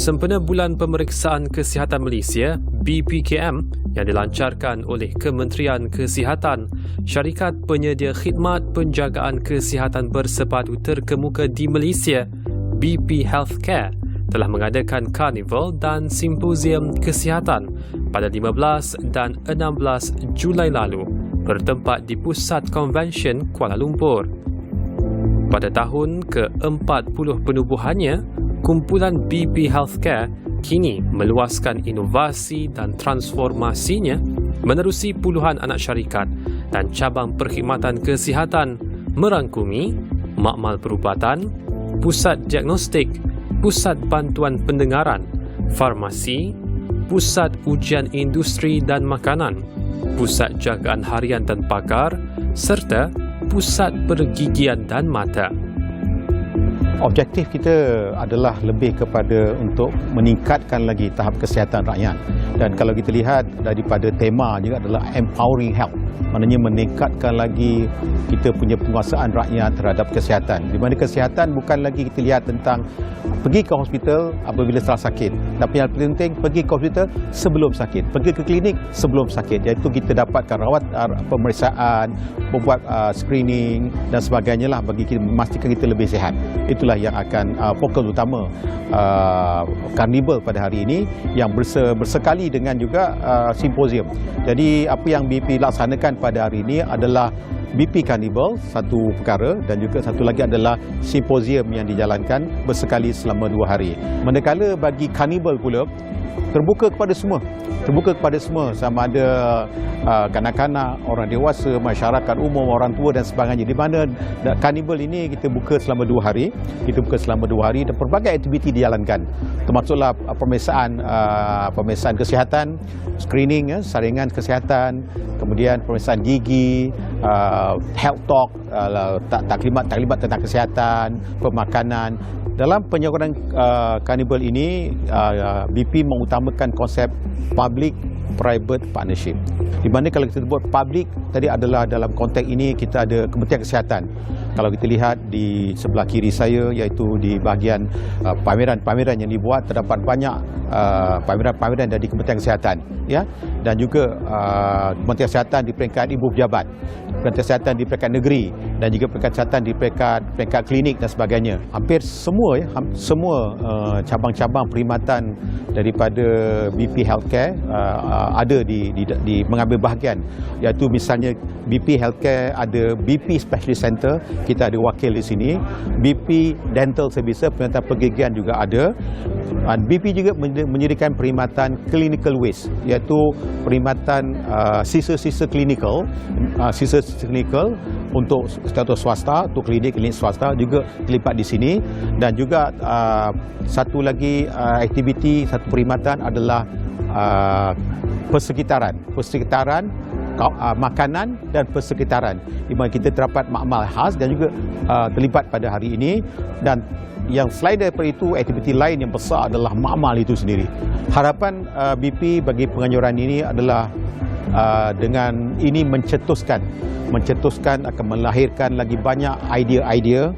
Sempena Bulan Pemeriksaan Kesihatan Malaysia (BPKM) yang dilancarkan oleh Kementerian Kesihatan, syarikat penyedia khidmat penjagaan kesihatan bersepadu terkemuka di Malaysia, BP Healthcare, telah mengadakan karnival dan simposium kesihatan pada 15 dan 16 Julai lalu bertempat di Pusat Konvensyen Kuala Lumpur. Pada tahun ke-40 penubuhannya, kumpulan BP Healthcare kini meluaskan inovasi dan transformasinya menerusi puluhan anak syarikat dan cabang perkhidmatan kesihatan merangkumi makmal perubatan, pusat diagnostik, pusat bantuan pendengaran, farmasi, pusat ujian industri dan makanan, pusat jagaan harian dan pakar, serta pusat pergigian dan mata. Objektif kita adalah lebih kepada untuk meningkatkan lagi tahap kesihatan rakyat. Dan kalau kita lihat daripada tema juga adalah empowering health. Maknanya meningkatkan lagi kita punya penguasaan rakyat terhadap kesihatan. Di mana kesihatan bukan lagi kita lihat tentang pergi ke hospital apabila telah sakit. Tapi yang penting pergi ke hospital sebelum sakit. Pergi ke klinik sebelum sakit. Iaitu kita dapatkan rawat pemeriksaan, membuat screening dan sebagainya lah bagi kita memastikan kita lebih sihat. Itulah yang akan fokus utama karnival pada hari ini yang bersekali dengan juga simposium. Jadi apa yang BP laksanakan pada hari ini adalah BP Carnival, satu perkara, dan juga satu lagi adalah simposium yang dijalankan bersekali selama 2 hari. Manakala bagi Carnival pula terbuka kepada semua. Terbuka kepada semua, sama ada kanak-kanak, orang dewasa, masyarakat umum, orang tua dan sebagainya. Di mana Carnival ini kita buka selama 2 hari. Kita buka selama 2 hari dan pelbagai aktiviti dijalankan. Termasuklah pemeriksaan kesihatan, screening, saringan kesihatan, kemudian pemeriksaan gigi, health talk, taklimat tentang kesihatan, pemakanan. Dalam penyaluran Carnival ini, BP mengutamakan konsep public-private partnership. Di mana kalau kita sebut public, tadi adalah dalam konteks ini kita ada Kementerian Kesihatan. Kalau kita lihat di sebelah kiri saya, iaitu di bahagian pameran-pameran yang dibuat, terdapat banyak pameran-pameran dari Kementerian Kesihatan, ya, dan juga Kementerian Kesihatan di peringkat ibu pejabat, Kementerian Kesihatan di peringkat negeri, dan juga peringkat kesihatan di peringkat klinik dan sebagainya. Hampir semua, semua cabang-cabang perkhidmatan daripada BP Healthcare ada di mengambil bahagian, iaitu misalnya BP Healthcare ada BP Specialist Center, kita ada wakil di sini. BP Dental Services, perkhidmatan pergigian juga ada. Dan BP juga menyediakan perkhidmatan clinical waste, iaitu perkhidmatan sisa-sisa klinikal, untuk sektor swasta, untuk klinik swasta juga terlibat di sini. Dan juga satu lagi aktiviti, satu perkhidmatan adalah persekitaran, makanan dan persekitaran, di mana kita terdapat makmal khas dan juga terlibat pada hari ini. Dan yang selain daripada itu, aktiviti lain yang besar adalah makmal itu sendiri. Harapan BP bagi penganjuran ini adalah dengan ini mencetuskan akan melahirkan lagi banyak idea-idea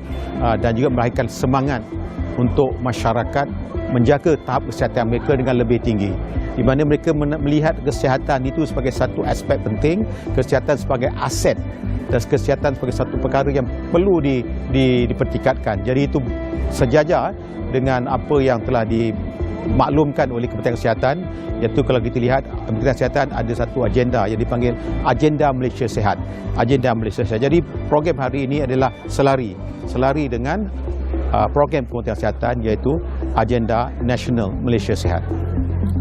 dan juga melahirkan semangat untuk masyarakat menjaga tahap kesihatan mereka dengan lebih tinggi, di mana mereka melihat kesihatan itu sebagai satu aspek penting, kesihatan sebagai aset dan kesihatan sebagai satu perkara yang perlu dipertingkatkan. Jadi itu sejajar dengan apa yang telah dimaklumkan oleh Kementerian Kesihatan, iaitu kalau kita lihat Kementerian Kesihatan ada satu agenda yang dipanggil Agenda Malaysia Sihat. Agenda Malaysia Sihat. Jadi program hari ini adalah selari dengan program Kementerian Kesihatan, iaitu Agenda Nasional Malaysia Sihat.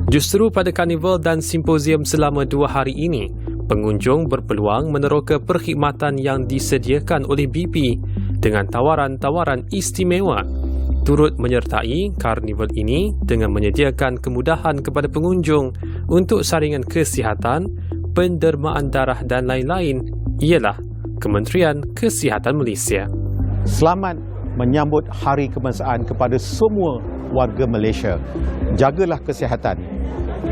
Justru pada karnival dan simposium selama 2 hari ini, pengunjung berpeluang meneroka perkhidmatan yang disediakan oleh BP dengan tawaran-tawaran istimewa. Turut menyertai karnival ini dengan menyediakan kemudahan kepada pengunjung untuk saringan kesihatan, pendermaan darah dan lain-lain ialah Kementerian Kesihatan Malaysia. Selamat menyambut Hari Kebangsaan kepada semua warga Malaysia. Jagalah kesihatan.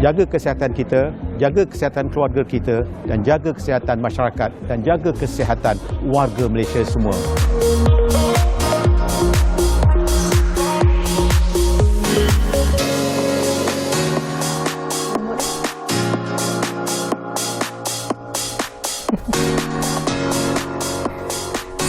Jaga kesihatan kita, jaga kesihatan keluarga kita, dan jaga kesihatan masyarakat, dan jaga kesihatan warga Malaysia semua.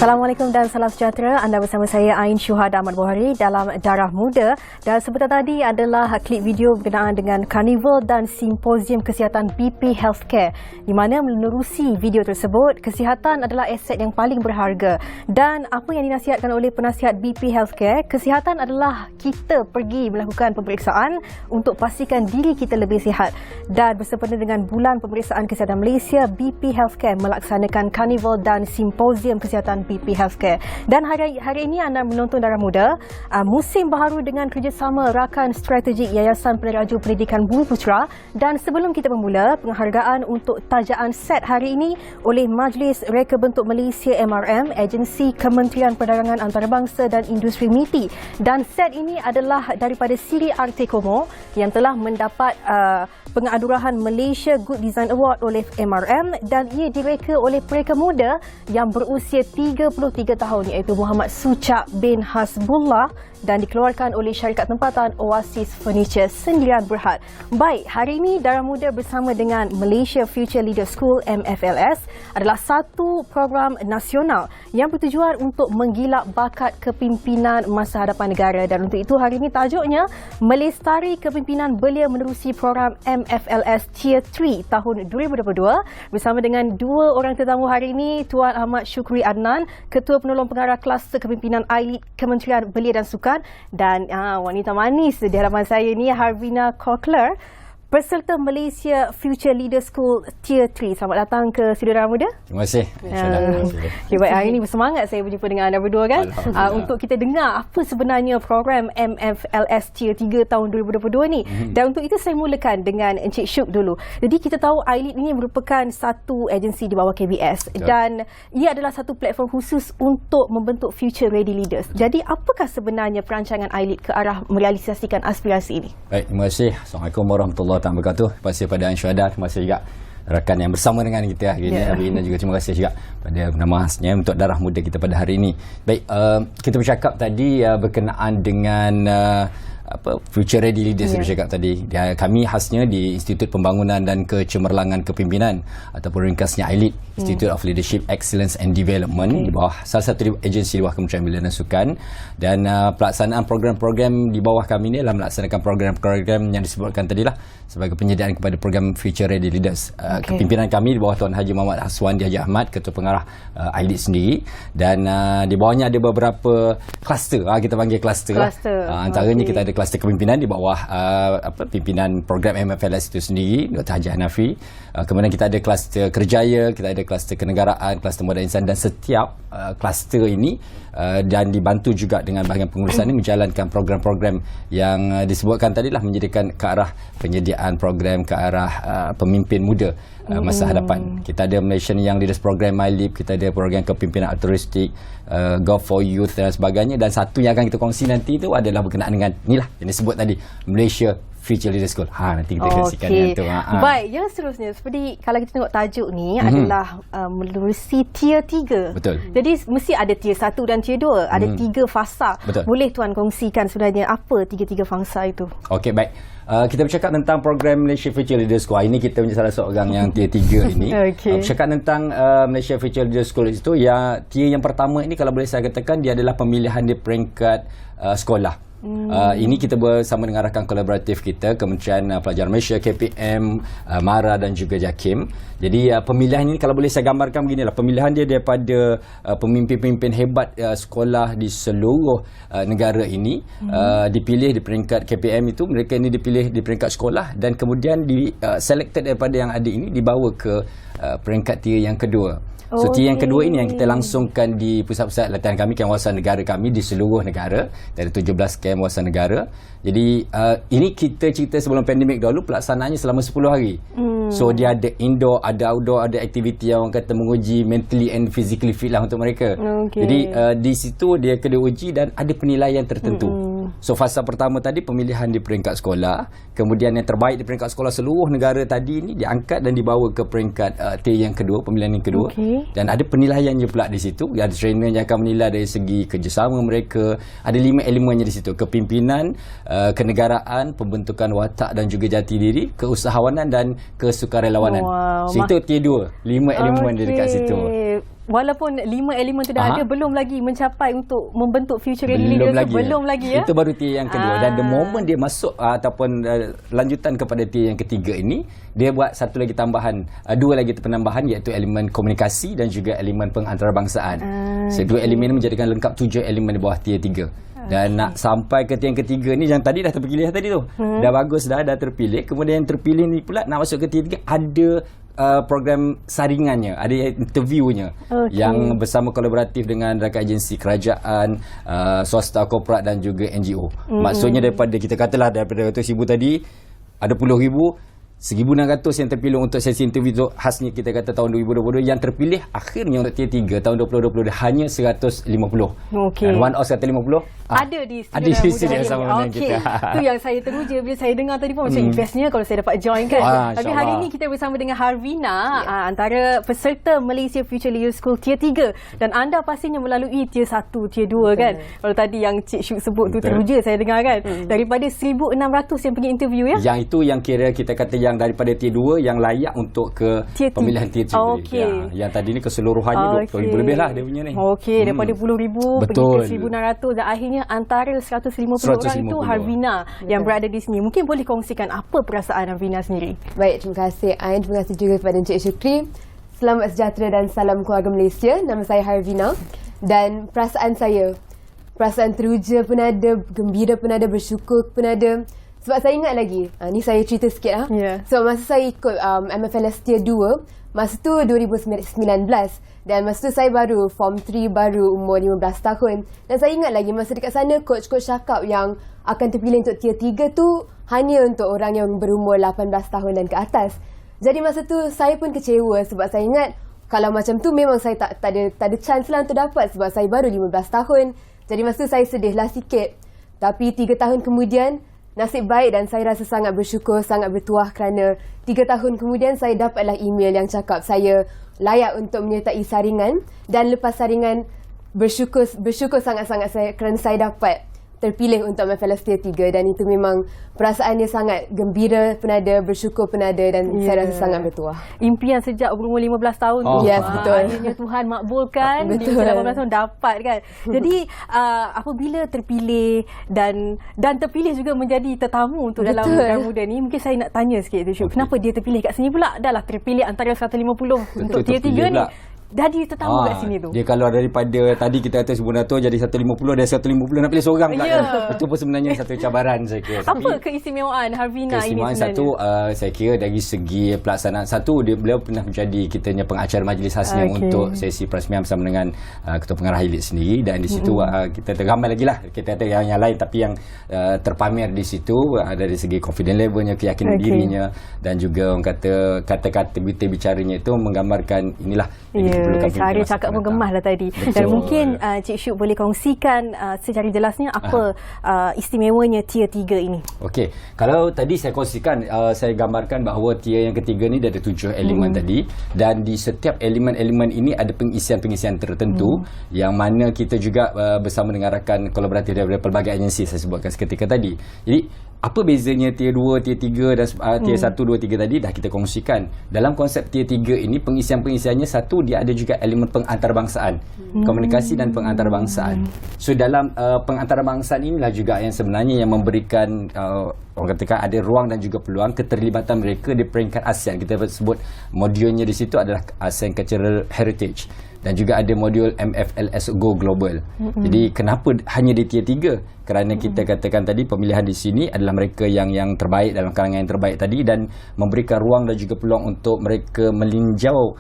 Assalamualaikum dan salam sejahtera. Anda bersama saya Ain Syuhada Ahmad Buhari dalam Darah Muda. Dan sebentar tadi adalah klip video berkenaan dengan Karnival dan Simposium Kesihatan BP Healthcare, di mana menerusi video tersebut, kesihatan adalah aset yang paling berharga. Dan apa yang dinasihatkan oleh penasihat BP Healthcare, kesihatan adalah kita pergi melakukan pemeriksaan untuk pastikan diri kita lebih sihat. Dan bersempena dengan Bulan Pemeriksaan Kesihatan Malaysia, BP Healthcare melaksanakan Karnival dan Simposium Kesihatan BP Healthcare. Dan hari ini anda menonton Darah Muda, musim baharu dengan kerjasama rakan strategik Yayasan Peneraju Pendidikan Bumi Putra. Dan sebelum kita bermula, penghargaan untuk tajaan set hari ini oleh Majlis Reka Bentuk Malaysia MRM, Agensi Kementerian Perdagangan Antarabangsa dan Industri MITI. Dan set ini adalah daripada Siri Artekomo yang telah mendapat penganugerahan Malaysia Good Design Award oleh MRM, dan ia direka oleh mereka muda yang berusia 33 tahun, iaitu Muhammad Sucak bin Hasbullah, dan dikeluarkan oleh syarikat tempatan Oasis Furniture Sendirian Berhad. Baik, hari ini Darah Muda bersama dengan Malaysia Future Leader School MFLS adalah satu program nasional yang bertujuan untuk menggilak bakat kepimpinan masa hadapan negara. Dan untuk itu hari ini tajuknya Melestari Kepimpinan Belia menerusi program MFLS Tier 3 tahun 2022, bersama dengan dua orang tetamu hari ini, Tuan Ahmad Syukri Adnan, Ketua Penolong Pengarah Kluster Kepimpinan I-Lead Kementerian Belia dan Sukan, dan wanita manis di hadapan saya ni, Harvina Kokler, peserta Malaysia Future Leader School Tier 3. Selamat datang ke Studio Darah Muda. Terima kasih. Okay, baik, hari ini bersemangat saya berjumpa dengan anda berdua kan, untuk kita dengar apa sebenarnya program MFLS Tier 3 tahun 2022 ni. Dan untuk itu saya mulakan dengan Encik Syuk dulu. Jadi kita tahu I-Lead ini merupakan satu agensi di bawah KBS, dan ia adalah satu platform khusus untuk membentuk future ready leaders. Jadi apakah sebenarnya perancangan I-Lead ke arah merealisasikan aspirasi ini? Baik, terima kasih. Assalamualaikum warahmatullahi wabarakatuh. Terima kasih pada Syuhada, terima kasih juga rakan yang bersama dengan kita hari ini, Abina, juga terima kasih juga pada nama khasnya untuk Darah Muda kita pada hari ini. Baik, kita bercakap tadi berkenaan dengan future ready leaders. Saya bercakap tadi, kami khasnya di Institut Pembangunan dan Kecemerlangan Kepimpinan ataupun ringkasnya I-Lead, Institute of Leadership Excellence and Development, di bawah salah satu agensi di bawah Kementerian Belia dan Sukan. Dan pelaksanaan program-program di bawah kami ini adalah melaksanakan program-program yang disebutkan tadilah sebagai penyediaan kepada program future ready leaders. Kepimpinan kami di bawah Tuan Haji Muhammad Haswandi Haji Ahmad, Ketua Pengarah I-Lead sendiri, dan di bawahnya ada beberapa kluster, kita panggil kluster. Antaranya kita ada kluster kepimpinan di bawah pimpinan program MFLS itu sendiri, Dr. Haji Hanafi. Kemudian kita ada kluster kerjaya, kita ada kluster kenegaraan, kluster modal insan, dan setiap kluster ini dan dibantu juga dengan bahagian pengurusan ini menjalankan program-program yang disebutkan tadilah, menjadikan ke arah penyediaan program ke arah pemimpin muda masa hadapan. Kita ada Malaysian Young Leaders Program MyLeap, kita ada program kepimpinan altruistik, Go for Youth dan sebagainya. Dan satu yang akan kita kongsi nanti itu adalah berkenaan dengan inilah yang disebut tadi, Malaysia Future Leader School. Nanti kita kongsikan yang tu. Baik, yang seterusnya, seperti kalau kita tengok tajuk ni adalah menerusi Tier 3. Betul. Jadi mesti ada Tier 1 dan Tier 2. Ada 3 fasa. Betul. Boleh Tuan kongsikan sebenarnya apa 3 fasa itu? Okey, baik. Kita bercakap tentang program Malaysia Future Leader School. Ini kita punya salah seorang yang tier 3 ini. Bercakap tentang Malaysia Future Leader School itu, ya, tier yang pertama ini kalau boleh saya katakan dia adalah pemilihan di peringkat sekolah. Ini kita bersama dengan rakan kolaboratif kita, Kementerian Pelajaran Malaysia, KPM, MARA dan juga JAKIM. Jadi pemilihan ini kalau boleh saya gambarkan beginilah, pemilihan dia daripada pemimpin-pemimpin hebat sekolah di seluruh negara ini, dipilih di peringkat KPM itu, mereka ini dipilih di peringkat sekolah, dan kemudian selected daripada yang ada ini dibawa ke peringkat tier yang kedua. So tier yang kedua ini yang kita langsungkan di pusat-pusat latihan kami, kawasan negara kami di seluruh negara, dari 17 kawasan negara. Jadi ini kita cerita sebelum pandemik dahulu, pelaksanaannya selama 10 hari. So dia ada indoor, ada outdoor, ada aktiviti yang orang kata menguji mentally and physically fit lah untuk mereka. Jadi di situ dia kena uji dan ada penilaian tertentu. So fasa pertama tadi pemilihan di peringkat sekolah, kemudian yang terbaik di peringkat sekolah seluruh negara tadi ini diangkat dan dibawa ke peringkat tier yang kedua, pemilihan yang kedua. Dan ada penilaiannya pula di situ. Ada trainer yang akan menilai dari segi kerjasama mereka. Ada 5 elemennya di situ: kepimpinan, kenegaraan, pembentukan watak dan juga jati diri, keusahawanan dan kesukarelawanan. So itu tier 2, 5 elemen di dekat situ. walaupun 5 elemen tu dah ada, belum lagi mencapai untuk membentuk future ready leader. Belum lagi ya. Itu baru tier yang kedua. Dan the moment dia masuk ataupun lanjutan kepada tier yang ketiga ini, dia buat satu lagi tambahan, dua lagi penambahan, iaitu elemen komunikasi dan juga elemen pengantarbangsaan. Dua elemen ini menjadikan lengkap 7 elemen di bawah tier 3. Dan nak sampai ke tier yang ketiga ni, yang tadi dah terpilih tadi tu, dah bagus dah terpilih. Kemudian yang terpilih ni pula nak masuk ke tier 3, ada program saringannya, ada interviewnya yang bersama kolaboratif dengan rakan agensi kerajaan, swasta, korporat dan juga NGO. Maksudnya daripada, kita katalah daripada 100,000 tadi, ada puluh ribu, 1,600 yang terpilih untuk sesi interview tu, khasnya kita kata tahun 2022, yang terpilih akhirnya untuk tier 3 tahun 2020 hanya 150. Dan one out 150 ada di studio sama dengan kita. Itu yang saya teruja bila saya dengar tadi pun, macam bestnya kalau saya dapat join kan. Tapi hari ini kita bersama dengan Harvina, antara peserta Malaysia Future Leader School tier 3, dan anda pastinya melalui tier 1, tier 2 kan. Kalau tadi yang Cik Syuk sebut tu teruja saya dengar kan. Daripada 1,600 yang pergi interview ya. Yang itu yang kira kita kata yang daripada tier 2 yang layak untuk ke pemilihan tier 3. Yang tadi ni keseluruhannya 20,000 lebih lah dia punya ni. Daripada puluh ribu pergi ke 1,600 dan akhirnya antara 150 orang itu Harvina yang berada di sini. Mungkin boleh kongsikan apa perasaan Harvina sendiri. Baik, terima kasih Ain, terima kasih juga kepada Encik Syukri. Selamat sejahtera dan salam keluarga Malaysia. Nama saya Harvina dan perasaan teruja pun ada, gembira pun ada, bersyukur pun ada. Sebab saya ingat lagi, ni saya cerita sikit So masa saya ikut MFLS tier 2, masa tu 2019, dan masa tu saya baru form 3, baru umur 15 tahun. Dan saya ingat lagi masa dekat sana, coach-coach cakap yang akan terpilih untuk tier 3 tu hanya untuk orang yang berumur 18 tahun dan ke atas. Jadi masa tu saya pun kecewa sebab saya ingat kalau macam tu memang saya tak ada chance lah untuk dapat sebab saya baru 15 tahun. Jadi masa tu saya sedihlah sikit. Tapi 3 tahun kemudian, nasib baik dan saya rasa sangat bersyukur, sangat bertuah kerana 3 tahun kemudian saya dapatlah email yang cakap saya layak untuk menyertai saringan, dan lepas saringan bersyukur sangat-sangat kerana saya dapat terpilih untuk MFLS tier 3, dan itu memang perasaan dia sangat gembira pun ada, bersyukur pun ada, dan saya rasa sangat bertuah. Impian sejak berumur 15 tahun tu. Yes, betul. Akhirnya Tuhan makbulkan, di usia 18 tahun dapat kan. Jadi apabila terpilih dan terpilih juga menjadi tetamu untuk dalam Darah Muda ni, mungkin saya nak tanya sikit tu, kenapa dia terpilih kat sini pula? Dah lah terpilih antara 150 untuk tier 3 ni. Jadi tetamu kat sini tu. Dia kalau daripada tadi kita kata 900 jadi 150, dari 150 nak pilih seorang pula kan. Itu pun sebenarnya satu cabaran saya kira. Apa keistimewaan Harvina ini sebenarnya? Satu, saya kira dari segi pelaksanaan, satu beliau pernah menjadi kitanya pengacara majlis khasnya untuk sesi perasmian bersama dengan Ketua Pengarah Elite sendiri, dan di situ kita ramai lagi lah, kita ada yang lain tapi yang terpamer di situ dari segi confidence levelnya, keyakinan dirinya, dan juga orang kata-kata bicaranya itu menggambarkan inilah cara cakap pun gemah lah tadi. Dan mungkin Cik Syuk boleh kongsikan secara jelasnya apa istimewanya tier 3 ini. Okey, kalau tadi saya kongsikan, saya gambarkan bahawa tier yang ketiga ni ada 7 elemen tadi, dan di setiap elemen-elemen ini ada pengisian-pengisian tertentu yang mana kita juga bersama dengan rakan kolaboratif daripada pelbagai agensi saya sebutkan seketika tadi. Jadi apa bezanya tier 2, tier 3 dan tier 1, 2, 3 tadi dah kita kongsikan. Dalam konsep tier 3 ini, pengisian-pengisiannya satu, dia ada juga elemen pengantarbangsaan, komunikasi dan pengantarbangsaan. So dalam pengantarbangsaan inilah juga yang sebenarnya yang memberikan orang katakan ada ruang dan juga peluang keterlibatan mereka di peringkat ASEAN. Kita sebut modulnya di situ adalah ASEAN Cultural Heritage, dan juga ada modul MFLS Go Global. Jadi kenapa hanya di tier 3? Kerana kita katakan tadi pemilihan di sini adalah mereka yang terbaik dalam kalangan yang terbaik tadi, dan memberikan ruang dan juga peluang untuk mereka meninjau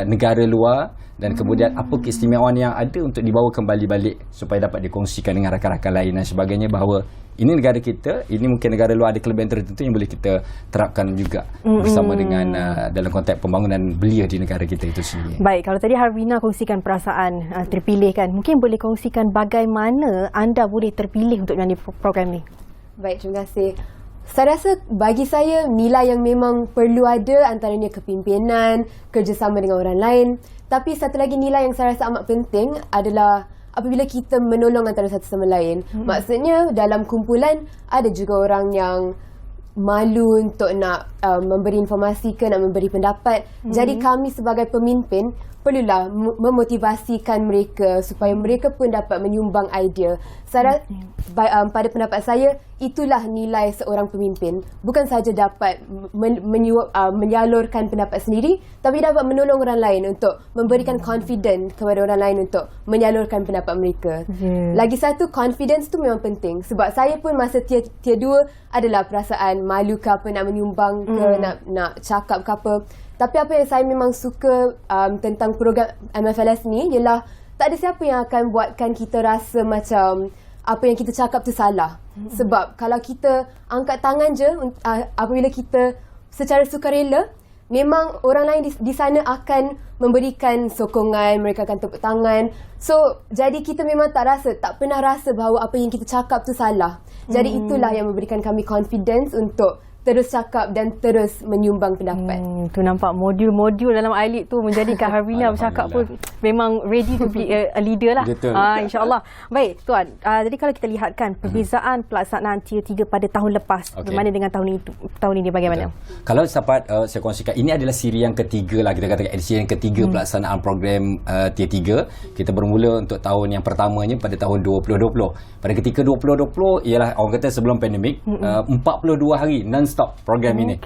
negara luar, dan kemudian apa keistimewaan yang ada untuk dibawa kembali balik supaya dapat dikongsikan dengan rakan-rakan lain dan sebagainya, bahawa ini negara kita, ini mungkin negara luar ada kelebihan tertentu yang boleh kita terapkan juga bersama dengan dalam konteks pembangunan belia di negara kita itu sendiri. Baik, kalau tadi Harvina kongsikan perasaan terpilih kan, mungkin boleh kongsikan bagaimana anda boleh terpilih untuk menjadi program ni. Baik, terima kasih. Saya rasa bagi saya nilai yang memang perlu ada antaranya kepimpinan, kerjasama dengan orang lain. Tapi satu lagi nilai yang saya rasa amat penting adalah apabila kita menolong antara satu sama lain. Maksudnya dalam kumpulan ada juga orang yang malu untuk nak memberi informasi ke nak memberi pendapat. Jadi kami sebagai pemimpin perlulah memotivasikan mereka supaya mereka pun dapat menyumbang idea. Saya pada pendapat saya, itulah nilai seorang pemimpin. Bukan sahaja dapat menyalurkan pendapat sendiri, tapi dapat menolong orang lain untuk memberikan confidence kepada orang lain untuk menyalurkan pendapat mereka. Lagi satu, confidence tu memang penting. Sebab saya pun masa tier 2 adalah perasaan malu ke apa, nak menyumbang ke, nak cakap ke apa. Tapi apa yang saya memang suka tentang program MFLS ni ialah tak ada siapa yang akan buatkan kita rasa macam apa yang kita cakap tu salah. Sebab kalau kita angkat tangan je apabila kita secara sukarela, memang orang lain di sana akan memberikan sokongan, mereka akan tepuk tangan. So, jadi kita memang tak pernah rasa bahawa apa yang kita cakap tu salah. Jadi itulah yang memberikan kami confidence untuk terus cakap dan terus menyumbang pendapat. Tu nampak modul-modul dalam iLead tu menjadikan Harvina bercakap pun memang ready to be a leader lah. InsyaAllah. Baik Tuan, jadi kalau kita lihatkan perbezaan pelaksanaan tier 3 pada tahun lepas berbanding dengan tahun ini bagaimana? Kalau dapat saya kongsikan, ini adalah siri yang ketiga lah, kita katakan edisi yang ketiga pelaksanaan program tier 3. Kita bermula untuk tahun yang pertamanya pada tahun 2020. Pada ketika 2020 ialah orang kata sebelum pandemik, 42 hari non-stop program ini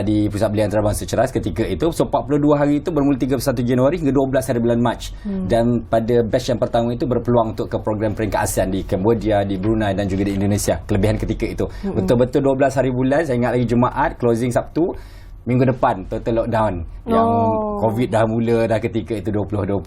di Pusat Belia Antarabangsa Ceras ketika itu. So 42 hari itu bermula 31 Januari hingga 12 hari bulan Mac. Dan pada batch yang pertama itu berpeluang untuk ke program peringkat ASEAN di Cambodia, di Brunei dan juga di Indonesia. Kelebihan ketika itu betul-betul 12 hari bulan. Saya ingat lagi Jumaat, closing Sabtu, minggu depan total lockdown. Yang COVID dah mula dah ketika itu 2020.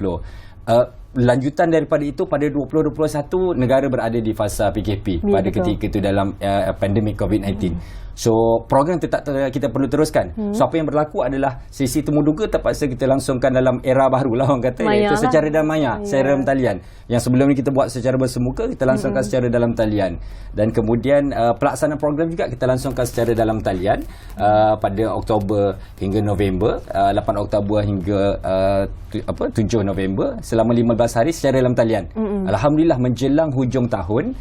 Lanjutan daripada itu pada 2021 negara berada di fasa PKP pada ketika itu dalam pandemik COVID-19. So program tetap kita perlu teruskan. So apa yang berlaku adalah sesi temu duga terpaksa kita langsungkan dalam era baru lah orang kata, iaitu secara dalam maya, serum talian. Yang sebelum ni kita buat secara bersemuka, kita langsungkan secara dalam talian. Dan kemudian pelaksanaan program juga kita langsungkan secara dalam talian pada Oktober hingga November, 8 Oktober hingga 7 November, selama 15 hari secara dalam talian. Alhamdulillah menjelang hujung tahun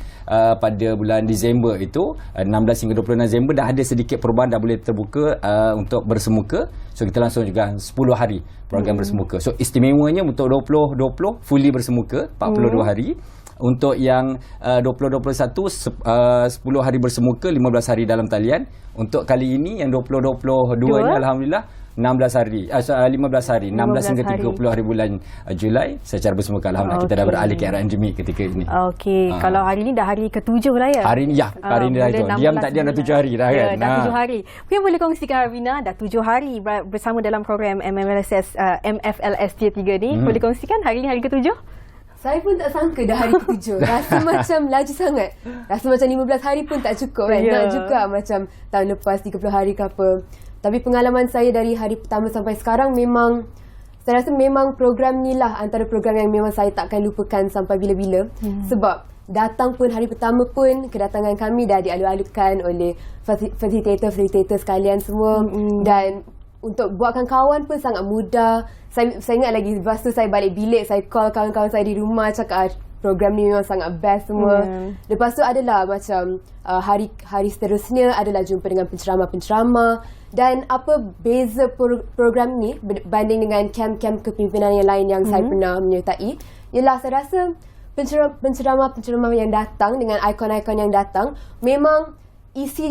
pada bulan Disember itu 16 hingga 20 Disember dah ada sedikit perubahan, dah boleh terbuka untuk bersemuka. So kita langsung juga 10 hari program bersemuka. So istimewanya untuk 2020 fully bersemuka 42 hari. Untuk yang 2021 10 hari bersemuka, 15 hari dalam talian. Untuk kali ini yang 2022 ni alhamdulillah 15 hari 16 hingga 30 hari bulan Julai secara bersemuka. Alhamdulillah kita dah beralih ke era endemik ketika ini. Kalau hari ni dah hari ke-7 lah ya? Hari ni hari ni dah itu. Diam tak diam dah 7 hari dah kan? Dah 7 hari. Mungkin boleh kongsikan Harvina, dah 7 hari bersama dalam program MFLS Tier 3 ni. Boleh kongsikan hari ni hari ke-7? Saya pun tak sangka dah hari ke-7. Rasa macam laju sangat. Rasa macam 15 hari pun tak cukup kan? Nak juga macam tahun lepas 30 hari ke apa. Tapi pengalaman saya dari hari pertama sampai sekarang memang, saya rasa memang program ni lah antara program yang memang saya takkan lupakan sampai bila-bila. Sebab datang pun hari pertama pun, kedatangan kami dah dialu-alukan oleh fasilitator sekalian semua. Dan untuk buatkan kawan pun sangat mudah. Saya ingat lagi, lepas tu saya balik bilik, saya call kawan-kawan saya di rumah, cakap program ni memang sangat best semua. Lepas tu adalah macam hari seterusnya adalah jumpa dengan penceramah-penceramah. Dan apa beza program ni berbanding dengan kem-kem kepimpinan yang lain yang saya pernah menyertai, ialah saya rasa penceramah-penceramah yang datang dengan ikon-ikon yang datang memang isi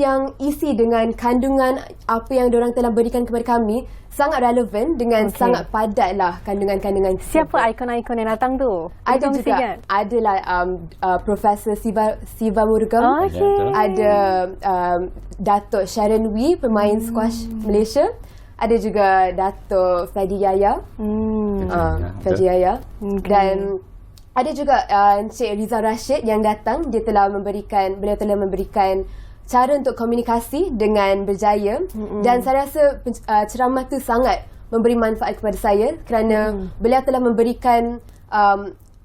dengan kandungan apa yang diorang telah berikan kepada kami sangat relevan dengan sangat padat lah kandungan-kandungan. Siapa ikon-ikon yang datang tu? Ada juga, adalah Profesor Siva Murugam, ada Datuk Sharon Wee, pemain squash Malaysia, ada juga Datuk Fadi Yaya, dan ada juga Encik Rizal Rashid yang datang. Beliau telah memberikan cara untuk komunikasi dengan berjaya. Dan saya rasa ceramah tu sangat memberi manfaat kepada saya kerana beliau telah memberikan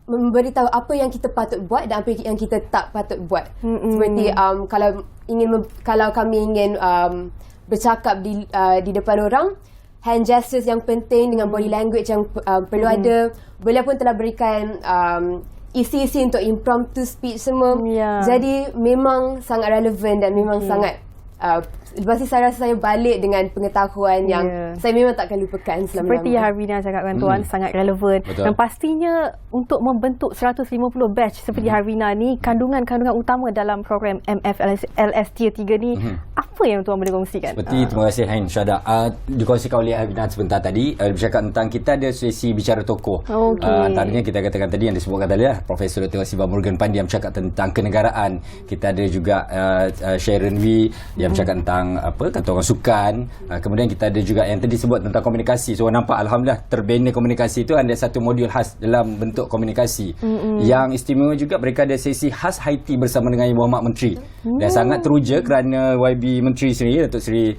memberitahu apa yang kita patut buat dan apa yang kita tak patut buat. Seperti kalau kami ingin bercakap di depan orang, hand gestures yang penting dengan body language yang perlu ada. Beliau pun telah berikan isi-isi untuk impromptu speech semua. Jadi memang sangat relevan dan memang sangat lepas ni saya rasa saya balik dengan pengetahuan yang saya memang takkan lupakan selama-lamanya. Seperti yang Harvina cakapkan tuan, sangat relevan. Betul. Dan pastinya untuk membentuk 150 batch seperti Harvina ni, kandungan-kandungan utama dalam program MFLS Tier 3 ni, apa yang tuan boleh kongsikan? Seperti terima kasih Hain Syahda. Dikongsikan oleh Harvina sebentar tadi, bercakap tentang kita ada sesi bicara tokoh. Antaranya kita katakan tadi yang disebutkan tadi lah, Profesor Dr. Siva Morgan Pandi yang bercakap tentang kenegaraan. Kita ada juga Sharon Wee yang bercakap tentang kata orang sukan. Kemudian kita ada juga yang tadi sebut tentang komunikasi. So nampak alhamdulillah terbina komunikasi itu ada satu modul khas dalam bentuk komunikasi. Yang istimewa juga mereka ada sesi khas Haiti bersama dengan Ibu Muhammad Menteri. Dan sangat teruja kerana YB Menteri sendiri Datuk Seri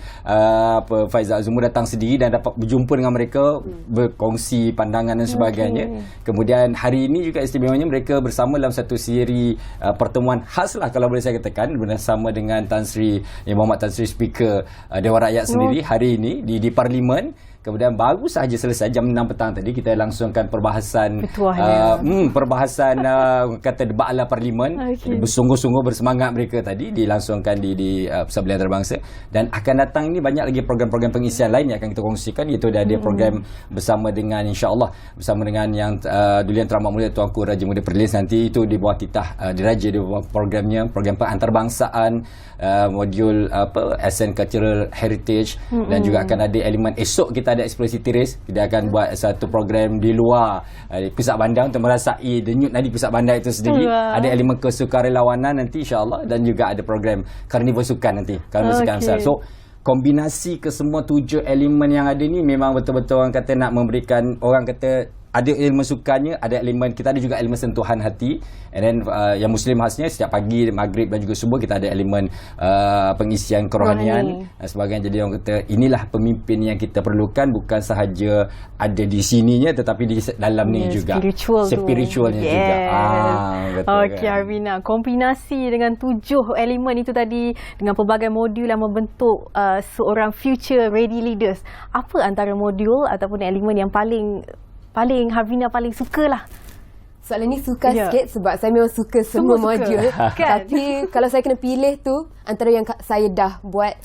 Faizal Azumur datang sendiri dan dapat berjumpa dengan mereka, berkongsi pandangan dan sebagainya. Kemudian hari ini juga istimewanya mereka bersama dalam satu siri pertemuan khas lah kalau boleh saya katakan bersama dengan Tan Sri Muhammad Tan Sri Speaker Dewan Rakyat sendiri hari ini di Parlimen. Kemudian baru sahaja selesai jam 6 petang tadi kita langsungkan perbahasan kata debat ala Parlimen. Bersungguh-sungguh bersemangat mereka tadi dilangsungkan di Pusat Belia Antarabangsa, dan akan datang ini banyak lagi program-program pengisian lain yang akan kita kongsikan, iaitu ada program bersama dengan insya-Allah bersama dengan yang Duli Yang Teramat Mulia Tuanku Raja Muda Perlis, nanti itu di bawah titah diraja di bawah program antarbangsaan, modul SN Cultural Heritage, dan juga akan ada elemen esok kita ada eksplorasi tiris. Kita akan buat satu program di luar pusat bandar untuk merasai denyut nadi pusat bandar itu sendiri. Ada elemen kesukarelawanan nanti insya-Allah, dan juga ada program karnival sukan nanti, karnival sukan besar. So kombinasi kesemua 7 elemen yang ada ni memang betul-betul orang kata nak memberikan, orang kata ada elemen sukannya, ada elemen, kita ada juga elemen sentuhan hati, and then yang Muslim khasnya setiap pagi, maghrib dan juga subuh kita ada elemen pengisian kerohanian dan sebagainya. Jadi orang kata inilah pemimpin yang kita perlukan, bukan sahaja ada di sininya tetapi di dalam ni juga spiritualnya juga. Betul. Okey Harvina, kombinasi dengan 7 elemen itu tadi dengan pelbagai modul yang membentuk seorang future ready leaders. Apa antara modul ataupun elemen yang paling Harvina paling suka lah? Soalan ni sukar sikit sebab saya memang suka semua modul. Tapi kalau saya kena pilih tu, antara yang saya dah buat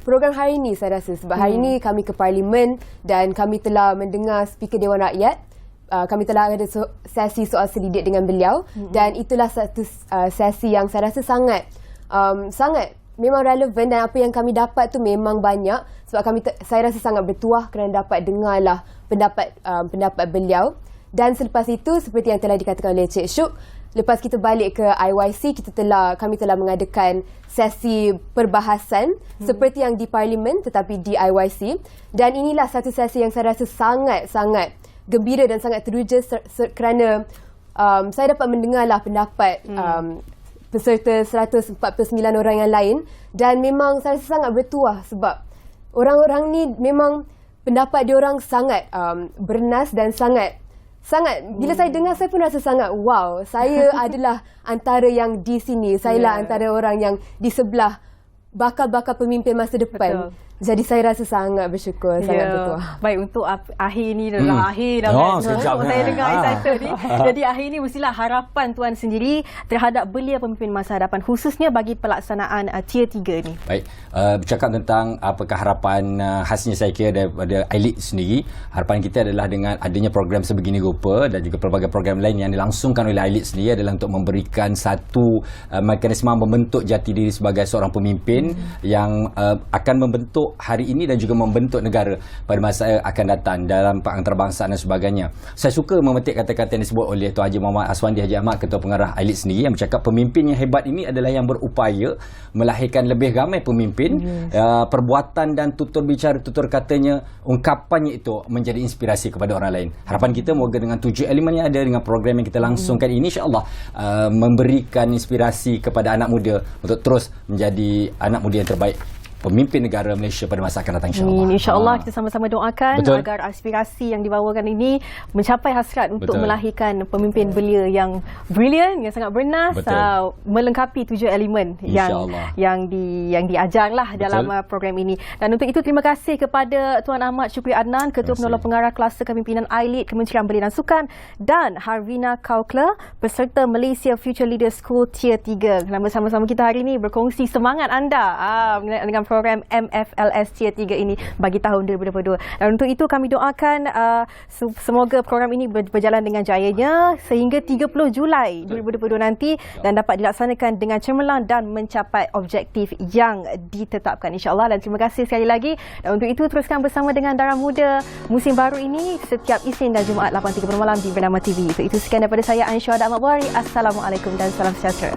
program hari ni, saya rasa sebab hari ni kami ke Parlimen dan kami telah mendengar Speaker Dewan Rakyat. Kami telah ada sesi soal selidik dengan beliau, dan itulah satu sesi yang saya rasa sangat memang relevan, dan apa yang kami dapat tu memang banyak sebab saya rasa sangat bertuah kerana dapat dengarlah pendapat beliau. Dan selepas itu, seperti yang telah dikatakan oleh Cik Syuk, lepas kita balik ke IYC, kami telah mengadakan sesi perbahasan seperti yang di Parlimen tetapi di IYC, dan inilah satu sesi yang saya rasa sangat-sangat gembira dan sangat teruja kerana saya dapat mendengarlah pendapat peserta 149 orang yang lain, dan memang saya rasa sangat bertuah sebab orang-orang ni memang pendapat diorang sangat bernas dan sangat bila saya dengar saya pun rasa sangat wow, saya adalah antara yang di sini, saya lah antara orang yang di sebelah bakal pemimpin masa depan. Betul. Jadi saya rasa sangat bersyukur, sangat bertuah. Baik, untuk akhir ni adalah akhir dah kan. Saya dengar excited ni. Jadi akhir ni mestilah harapan tuan sendiri terhadap belia pemimpin masa hadapan, khususnya bagi pelaksanaan Tier 3 ni. Baik, bercakap tentang apakah harapan khasnya saya kira daripada elit sendiri. Harapan kita adalah dengan adanya program sebegini rupa dan juga pelbagai program lain yang dilangsungkan oleh elit sendiri adalah untuk memberikan satu mekanisme membentuk jati diri sebagai seorang pemimpin yang akan membentuk hari ini dan juga membentuk negara pada masa akan datang dalam antarbangsaan dan sebagainya. Saya suka memetik kata-kata yang disebut oleh Tuan Haji Muhammad Aswandi Haji Ahmad, Ketua Pengarah elit sendiri, yang bercakap pemimpin yang hebat ini adalah yang berupaya melahirkan lebih ramai pemimpin. Perbuatan dan tutur bicara, tutur katanya, ungkapannya itu menjadi inspirasi kepada orang lain. Harapan kita moga dengan 7 elemen yang ada, dengan program yang kita langsungkan ini, insya-Allah memberikan inspirasi kepada anak muda untuk terus menjadi anak muda yang terbaik pemimpin negara Malaysia pada masa akan datang, insya-Allah. InsyaAllah kita sama-sama doakan Betul. agar aspirasi yang dibawakan ini mencapai hasrat untuk Betul. melahirkan pemimpin belia yang brilliant, yang sangat bernas, melengkapi 7 elemen InsyaAllah. yang diajarlah dalam program ini. Dan untuk itu terima kasih kepada Tuan Ahmad Syukri Adnan, Ketua Penolong Pengarah Kluster Kepimpinan I-Lead Kementerian Belia dan Sukan, dan Harvina Kaukler, peserta Malaysia Future Leaders School Tier 3. Bersama-sama kita hari ini berkongsi semangat anda dengan program MFLS Tier 3 ini bagi tahun 2022. Dan untuk itu kami doakan semoga program ini berjalan dengan jayanya sehingga 30 Julai 2022 nanti dan dapat dilaksanakan dengan cemerlang dan mencapai objektif yang ditetapkan, insya-Allah. Dan terima kasih sekali lagi. Dan untuk itu teruskan bersama dengan Darah Muda musim baru ini setiap Isnin dan Jumaat 8.30 malam di Bernama TV. Itu sekian daripada saya, Ain Syuhada Ahmad Buhari. Assalamualaikum dan salam sejahtera.